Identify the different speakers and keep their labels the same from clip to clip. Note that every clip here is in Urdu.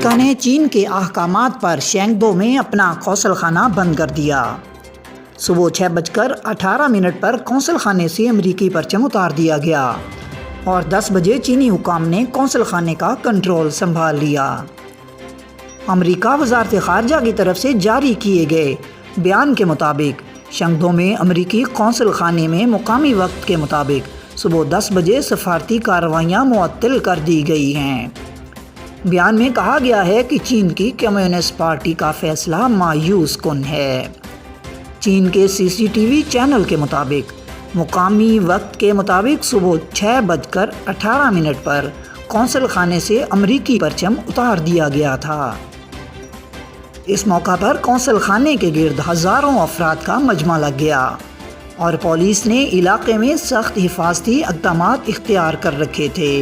Speaker 1: امریکہ نے چین کے احکامات پر شینگدو میں اپنا قونصل خانہ بند کر دیا۔ صبح 6:18 پر قونصل خانے سے امریکی پرچم اتار دیا گیا اور 10 بجے چینی حکام نے قونصل خانے کا کنٹرول سنبھال لیا۔ امریکہ وزارت خارجہ کی طرف سے جاری کیے گئے بیان کے مطابق شینگدو میں امریکی قونصل خانے میں مقامی وقت کے مطابق صبح 10 بجے سفارتی کارروائیاں معطل کر دی گئی ہیں۔ بیان میں کہا گیا ہے کہ چین کی کمیونسٹ پارٹی کا فیصلہ مایوس کن ہے۔ چین کے CCTV چینل کے مطابق مقامی وقت کے مطابق صبح 6:18 پر قونصل خانے سے امریکی پرچم اتار دیا گیا تھا۔ اس موقع پر قونصل خانے کے گرد ہزاروں افراد کا مجمع لگ گیا اور پولیس نے علاقے میں سخت حفاظتی اقدامات اختیار کر رکھے تھے۔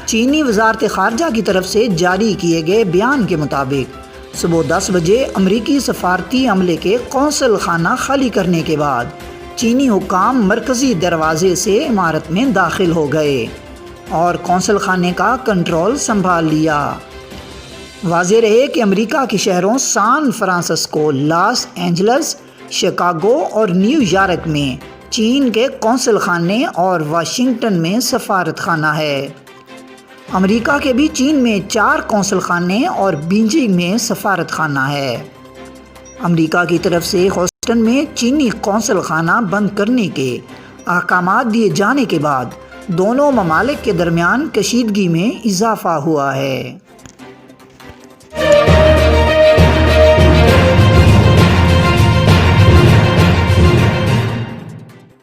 Speaker 1: چینی وزارت خارجہ کی طرف سے جاری کیے گئے بیان کے مطابق صبح 10 بجے امریکی سفارتی عملے کے قونصل خانہ خالی کرنے کے بعد چینی حکام مرکزی دروازے سے عمارت میں داخل ہو گئے اور قونصل خانے کا کنٹرول سنبھال لیا۔ واضح رہے کہ امریکہ کے شہروں San Francisco, Los Angeles, Chicago اور نیو یارک میں چین کے قونصل خانے اور واشنگٹن میں سفارت خانہ ہے۔ امریکہ کے بھی چین میں 4 قونصل خانے اور بیجنگ میں سفارت خانہ ہے۔ امریکہ کی طرف سے ہیوسٹن میں چینی قونصل خانہ بند کرنے کے احکامات دیے جانے کے بعد دونوں ممالک کے درمیان کشیدگی میں اضافہ ہوا ہے۔